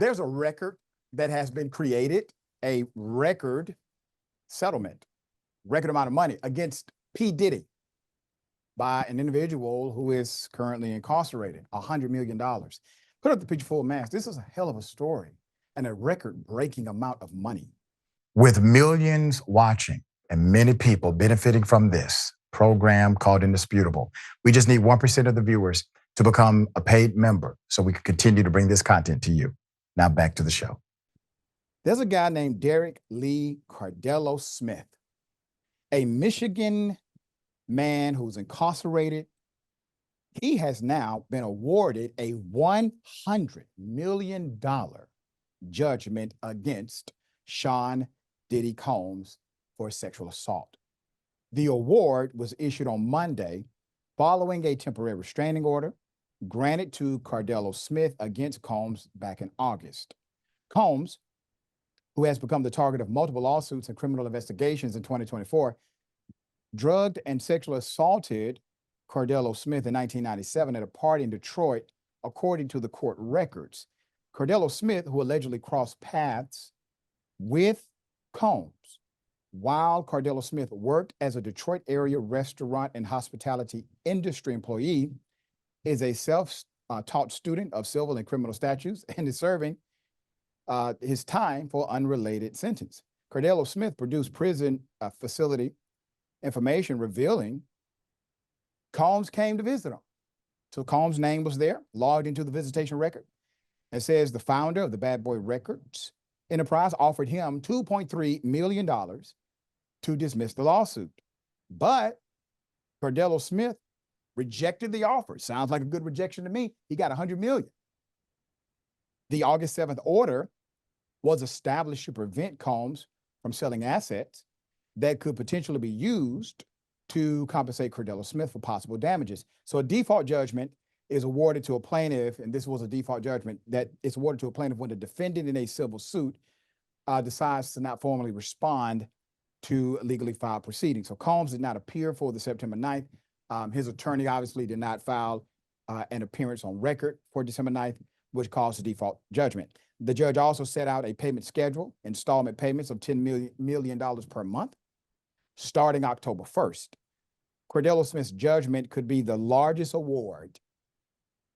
There's a record that has been created, a record settlement, record amount of money against P. Diddy by an individual who is currently incarcerated, $100 million. Put up the picture full mask. This is a hell of a story and a record-breaking amount of money. With millions watching and many people benefiting from this program called Indisputable, we just need 1% of the viewers to become a paid member so we can continue to bring this content to you. Now back to the show. There's a guy named Derrick Lee Cardello-Smith, a Michigan man who's incarcerated. He has now been awarded a $100 million judgment against Sean Diddy Combs for sexual assault. The award was issued on Monday following a temporary restraining order granted to Cardello-Smith against Combs back in August. Combs, who has become the target of multiple lawsuits and criminal investigations in 2024, drugged and sexually assaulted Cardello-Smith in 1997 at a party in Detroit, according to the court records. Cardello-Smith, who allegedly crossed paths with Combs while Cardello-Smith worked as a Detroit area restaurant and hospitality industry employee, is a self-taught student of civil and criminal statutes and is serving his time for unrelated sentence. Cardello-Smith produced prison facility information revealing Combs came to visit him. So Combs' name was there, logged into the visitation record. It says the founder of the Bad Boy Records enterprise offered him $2.3 million to dismiss the lawsuit. But Cardello-Smith rejected the offer. Sounds like a good rejection to me. He got $100 million. The August 7th order was established to prevent Combs from selling assets that could potentially be used to compensate Cardello-Smith for possible damages. So a default judgment is awarded to a plaintiff, and this was a default judgment that is awarded to a plaintiff when the defendant in a civil suit decides to not formally respond to legally filed proceedings. So Combs did not appear for the September 9th. His attorney obviously did not file an appearance on record for December 9th, which caused the default judgment. The judge also set out a payment schedule, installment payments of $10 million per month, starting October 1st. Cardello-Smith's judgment could be the largest award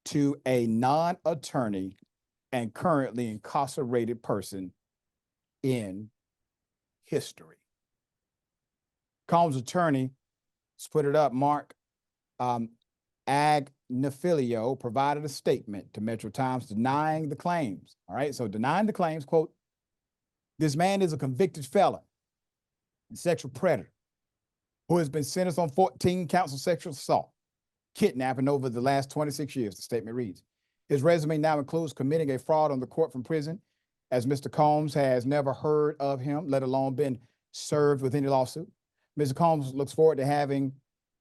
to a non-attorney and currently incarcerated person in history. Combs' attorney split it up. Mark Agnifilio provided a statement to Metro Times denying the claims. All right, so denying the claims, quote, "This man is a convicted felon and sexual predator who has been sentenced on 14 counts of sexual assault, kidnapping over the last 26 years, the statement reads. His resume now includes committing a fraud on the court from prison, as Mr. Combs has never heard of him, let alone been served with any lawsuit. Mr. Combs looks forward to having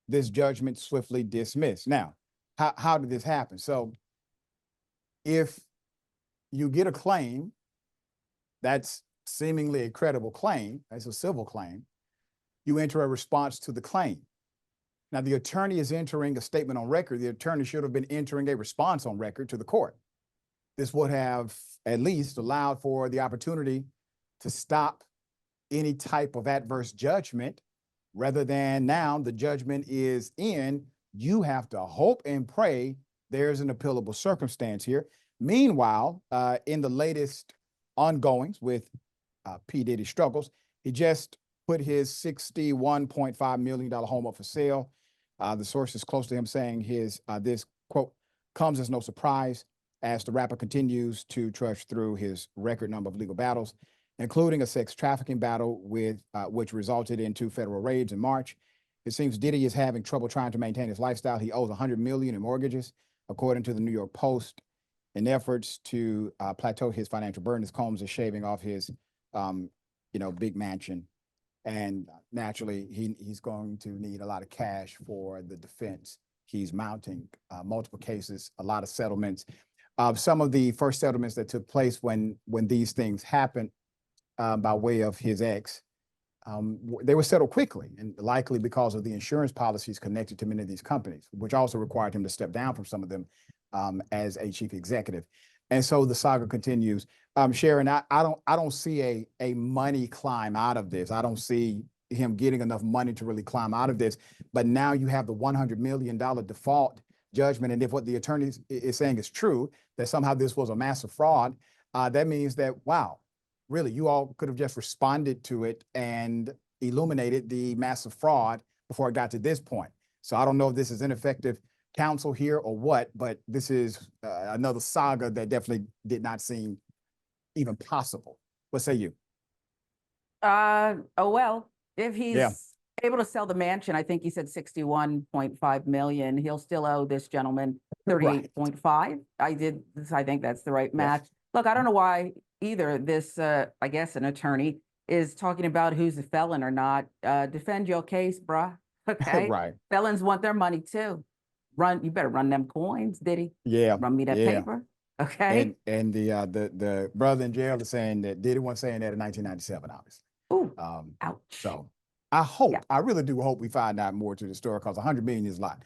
this judgment swiftly dismissed." Now, how did this happen? So if you get a claim that's seemingly a credible claim, it's a civil claim, you enter a response to the claim. Now, the attorney is entering a statement on record. The attorney should have been entering a response on record to the court. This would have at least allowed for the opportunity to stop any type of adverse judgment, rather than now the judgment is in, you have to hope and pray there's an appealable circumstance here. Meanwhile, in the latest ongoings with P. Diddy struggles, he just put his $61.5 million home up for sale. The sources close to him saying this, quote, comes as no surprise as the rapper continues to trudge through his record number of legal battles, including a sex trafficking battle with which resulted in 2 federal raids in March. It seems Diddy is having trouble trying to maintain his lifestyle. He owes $100 million in mortgages, according to the New York Post. In efforts to plateau his financial burden, Combs is shaving off his, big mansion. And naturally, he's going to need a lot of cash for the defense. He's mounting multiple cases, a lot of settlements. Some of the first settlements that took place when these things happened by way of his ex, they were settled quickly, and likely because of the insurance policies connected to many of these companies, which also required him to step down from some of them as a chief executive. And so the saga continues. Sharon, I don't see a money climb out of this. I don't see him getting enough money to really climb out of this. But now you have the $100 million default judgment. And if what the attorney is saying is true, that somehow this was a massive fraud, that means that, wow, really, you all could have just responded to it and illuminated the massive fraud before it got to this point. So I don't know if this is ineffective counsel here or what, but this is another saga that definitely did not seem even possible. What say you? Oh, well, if he's Yeah. able to sell the mansion, I think he said 61.5 million, he'll still owe this gentleman 38.5. I think that's the right match. Look, I don't know why either this, I guess an attorney is talking about who's a felon or not. Defend your case, bruh. Okay. Right. Felons want their money too. You better run them coins, Diddy. Yeah. Run me that paper. Okay. And the brother in jail is saying that Diddy wasn't saying that in 1997, obviously. Ooh, ouch. ouch. So I really do hope we find out more to the story, because 100 million is a lot.